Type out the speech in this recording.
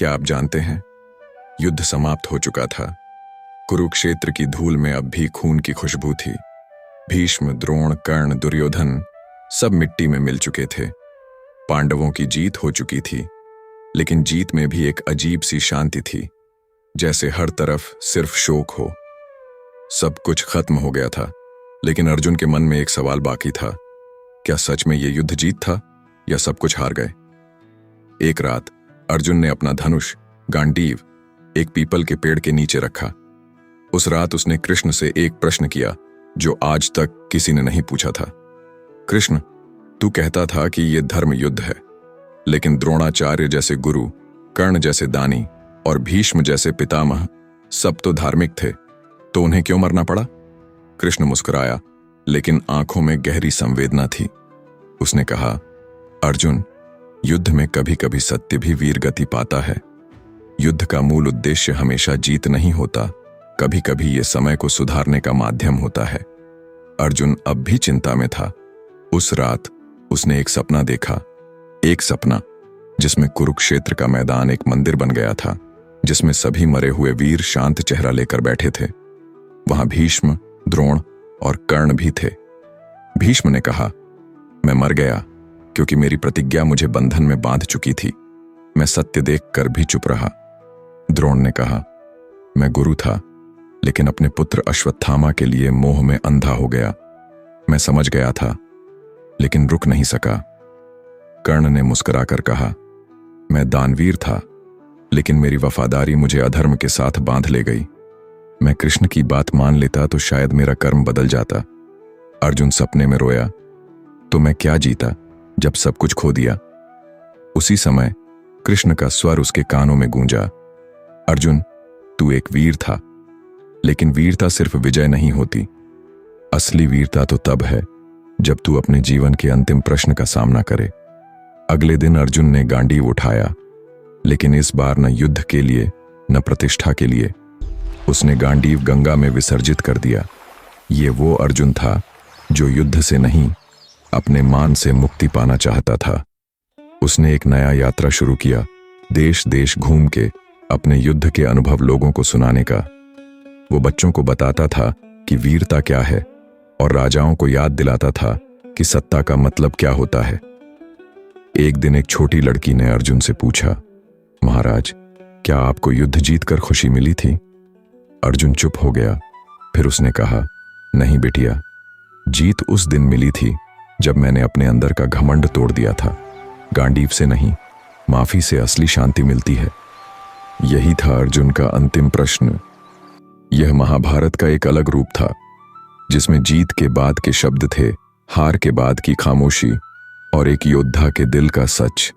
क्या आप जानते हैं, युद्ध समाप्त हो चुका था। कुरुक्षेत्र की धूल में अब भी खून की खुशबू थी। भीष्म, द्रोण, कर्ण, दुर्योधन सब मिट्टी में मिल चुके थे। पांडवों की जीत हो चुकी थी, लेकिन जीत में भी एक अजीब सी शांति थी, जैसे हर तरफ सिर्फ शोक हो। सब कुछ खत्म हो गया था, लेकिन अर्जुन के मन में एक सवाल बाकी था। क्या सच में ये युद्ध जीत था या सब कुछ हार गए? एक रात अर्जुन ने अपना धनुष गांडीव एक पीपल के पेड़ के नीचे रखा। उस रात उसने कृष्ण से एक प्रश्न किया जो आज तक किसी ने नहीं पूछा था। कृष्ण, तू कहता था कि यह धर्म युद्ध है, लेकिन द्रोणाचार्य जैसे गुरु, कर्ण जैसे दानी और भीष्म जैसे पितामह सब तो धार्मिक थे, तो उन्हें क्यों मरना पड़ा? कृष्ण मुस्कुराया, लेकिन आंखों में गहरी संवेदना थी। उसने कहा, अर्जुन, युद्ध में कभी कभी सत्य भी वीर गति पाता है। युद्ध का मूल उद्देश्य हमेशा जीत नहीं होता, कभी कभी यह समय को सुधारने का माध्यम होता है। अर्जुन अब भी चिंता में था। उस रात उसने एक सपना देखा, एक सपना जिसमें कुरुक्षेत्र का मैदान एक मंदिर बन गया था, जिसमें सभी मरे हुए वीर शांत चेहरा लेकर बैठे थे। वहां भीष्म, द्रोण और कर्ण भी थे। भीष्म ने कहा, मैं मर गया क्योंकि मेरी प्रतिज्ञा मुझे बंधन में बांध चुकी थी। मैं सत्य देखकर भी चुप रहा। द्रोण ने कहा, मैं गुरु था, लेकिन अपने पुत्र अश्वत्थामा के लिए मोह में अंधा हो गया। मैं समझ गया था, लेकिन रुक नहीं सका। कर्ण ने मुस्कुराकर कहा, मैं दानवीर था, लेकिन मेरी वफादारी मुझे अधर्म के साथ बांध ले गई। मैं कृष्ण की बात मान लेता तो शायद मेरा कर्म बदल जाता। अर्जुन सपने में रोया, तो मैं क्या जीता जब सब कुछ खो दिया? उसी समय कृष्ण का स्वर उसके कानों में गूंजा, अर्जुन, तू एक वीर था, लेकिन वीरता सिर्फ विजय नहीं होती। असली वीरता तो तब है जब तू अपने जीवन के अंतिम प्रश्न का सामना करे। अगले दिन अर्जुन ने गांडीव उठाया, लेकिन इस बार न युद्ध के लिए न प्रतिष्ठा के लिए। उसने गांडीव गंगा में विसर्जित कर दिया। ये वो अर्जुन था जो युद्ध से नहीं, अपने मान से मुक्ति पाना चाहता था। उसने एक नया यात्रा शुरू किया, देश देश घूम के अपने युद्ध के अनुभव लोगों को सुनाने का। वो बच्चों को बताता था कि वीरता क्या है और राजाओं को याद दिलाता था कि सत्ता का मतलब क्या होता है। एक दिन एक छोटी लड़की ने अर्जुन से पूछा, महाराज, क्या आपको युद्ध जीतकर खुशी मिली थी? अर्जुन चुप हो गया। फिर उसने कहा, नहीं बेटिया, जीत उस दिन मिली थी जब मैंने अपने अंदर का घमंड तोड़ दिया था। गांडीव से नहीं, माफी से असली शांति मिलती है। यही था अर्जुन का अंतिम प्रश्न। यह महाभारत का एक अलग रूप था, जिसमें जीत के बाद के शब्द थे, हार के बाद की खामोशी और एक योद्धा के दिल का सच।